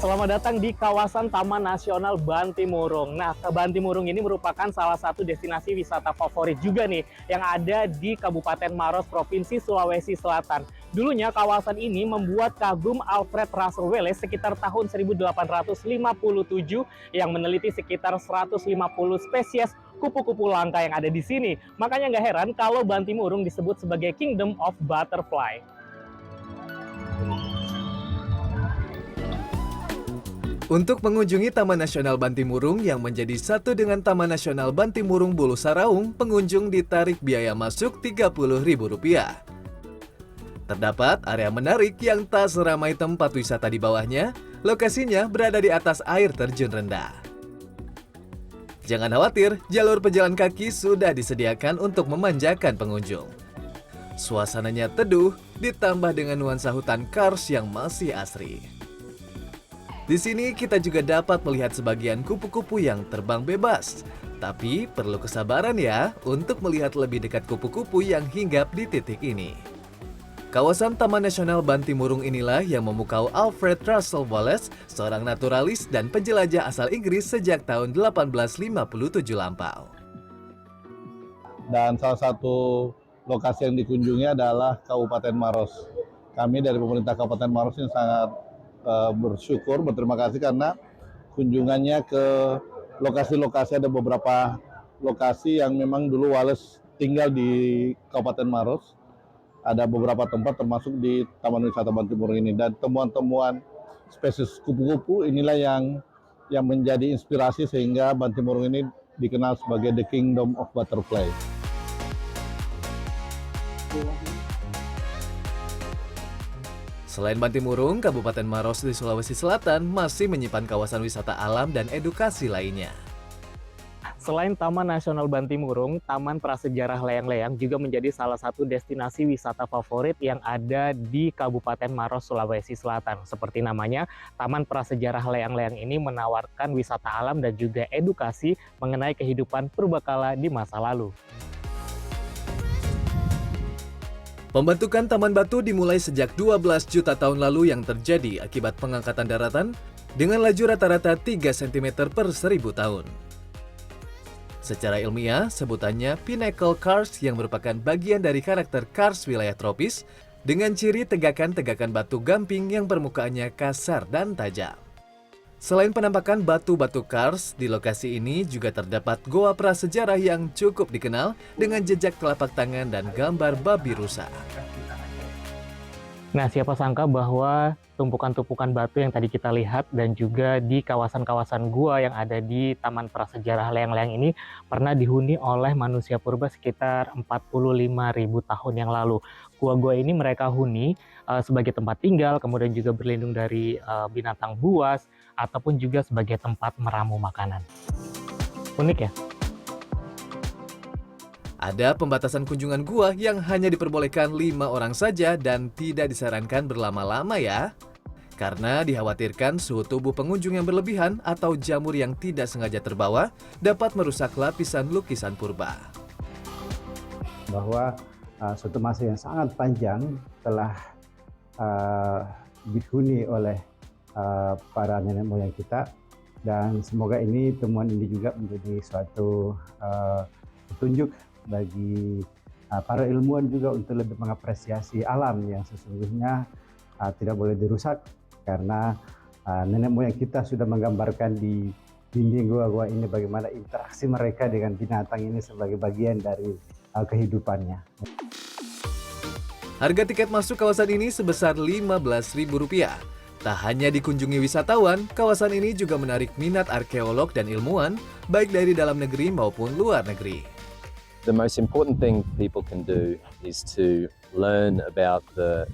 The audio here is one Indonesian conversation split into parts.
Selamat datang di kawasan Taman Nasional Bantimurung. Nah, Bantimurung ini merupakan salah satu destinasi wisata favorit juga nih yang ada di Kabupaten Maros, Provinsi Sulawesi Selatan. Dulunya kawasan ini membuat kagum Alfred Russel Wallace sekitar tahun 1857 yang meneliti sekitar 150 spesies kupu-kupu langka yang ada di sini. Makanya nggak heran kalau Bantimurung disebut sebagai Kingdom of Butterfly. Untuk mengunjungi Taman Nasional Bantimurung yang menjadi satu dengan Taman Nasional Bantimurung Bulu Saraung, pengunjung ditarik biaya masuk Rp30.000. Terdapat area menarik yang tak seramai tempat wisata di bawahnya, lokasinya berada di atas air terjun rendah. Jangan khawatir, jalur pejalan kaki sudah disediakan untuk memanjakan pengunjung. Suasananya teduh, ditambah dengan nuansa hutan kars yang masih asri. Di sini kita juga dapat melihat sebagian kupu-kupu yang terbang bebas. Tapi perlu kesabaran ya untuk melihat lebih dekat kupu-kupu yang hinggap di titik ini. Kawasan Taman Nasional Bantimurung inilah yang memukau Alfred Russel Wallace, seorang naturalis dan penjelajah asal Inggris sejak tahun 1857 lampau. Dan salah satu lokasi yang dikunjungi adalah Kabupaten Maros. Kami dari pemerintah Kabupaten Maros ini sangat bersyukur, berterima kasih karena kunjungannya ke lokasi-lokasi, ada beberapa lokasi yang memang dulu Wallace tinggal di Kabupaten Maros. Ada beberapa tempat termasuk di Taman Wisata Bantimurung ini, dan temuan-temuan spesies kupu-kupu inilah yang menjadi inspirasi sehingga Bantimurung ini dikenal sebagai The Kingdom of Butterfly. Selain Bantimurung, Kabupaten Maros di Sulawesi Selatan masih menyimpan kawasan wisata alam dan edukasi lainnya. Selain Taman Nasional Bantimurung, Taman Prasejarah Layang-Layang juga menjadi salah satu destinasi wisata favorit yang ada di Kabupaten Maros, Sulawesi Selatan. Seperti namanya, Taman Prasejarah Layang-Layang ini menawarkan wisata alam dan juga edukasi mengenai kehidupan purbakala di masa lalu. Pembentukan Taman Batu dimulai sejak 12 juta tahun lalu yang terjadi akibat pengangkatan daratan dengan laju rata-rata 3 cm per 1000 tahun. Secara ilmiah, sebutannya Pinnacle Karst yang merupakan bagian dari karakter karst wilayah tropis dengan ciri tegakan-tegakan batu gamping yang permukaannya kasar dan tajam. Selain penampakan batu-batu karst, di lokasi ini juga terdapat goa prasejarah yang cukup dikenal dengan jejak telapak tangan dan gambar babi rusa. Nah, siapa sangka bahwa tumpukan-tumpukan batu yang tadi kita lihat dan juga di kawasan-kawasan gua yang ada di Taman Prasejarah Layang-Layang ini pernah dihuni oleh manusia purba sekitar 45.000 tahun yang lalu. Gua-gua ini mereka huni sebagai tempat tinggal, kemudian juga berlindung dari binatang buas, ataupun juga sebagai tempat meramu makanan. Unik ya? Ada pembatasan kunjungan gua yang hanya diperbolehkan 5 orang saja dan tidak disarankan berlama-lama ya. Karena dikhawatirkan suhu tubuh pengunjung yang berlebihan atau jamur yang tidak sengaja terbawa dapat merusak lapisan lukisan purba. Bahwa suatu masa yang sangat panjang telah dihuni oleh para nenek moyang kita, dan semoga temuan ini juga menjadi suatu petunjuk bagi para ilmuwan juga untuk lebih mengapresiasi alam yang sesungguhnya tidak boleh dirusak, karena nenek moyang kita sudah menggambarkan di dinding gua-gua ini bagaimana interaksi mereka dengan binatang ini sebagai bagian dari kehidupannya. Harga tiket masuk kawasan ini sebesar Rp15.000. Tak hanya dikunjungi wisatawan, kawasan ini juga menarik minat arkeolog dan ilmuwan, baik dari dalam negeri maupun luar negeri. The most important thing people can do is to learn about the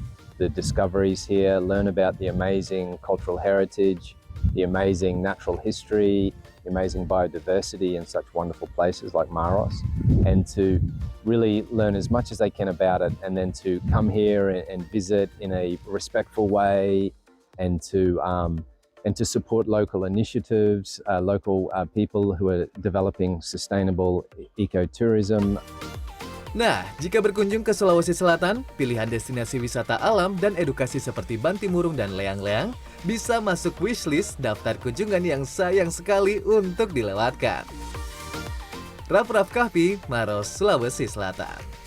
discoveries here, learn about the amazing cultural heritage, the amazing natural history, the amazing biodiversity in such wonderful places like Maros, and to really learn as much as they can about it, and then to come here and visit in a respectful way, and to support local initiatives, local people who are developing sustainable ecotourism. Nah, jika berkunjung ke Sulawesi Selatan, pilihan destinasi wisata alam dan edukasi seperti Bantimurung dan Leang-Leang bisa masuk wishlist daftar kunjungan yang sayang sekali untuk dilewatkan. Raf Kahfi, Maros, Sulawesi Selatan.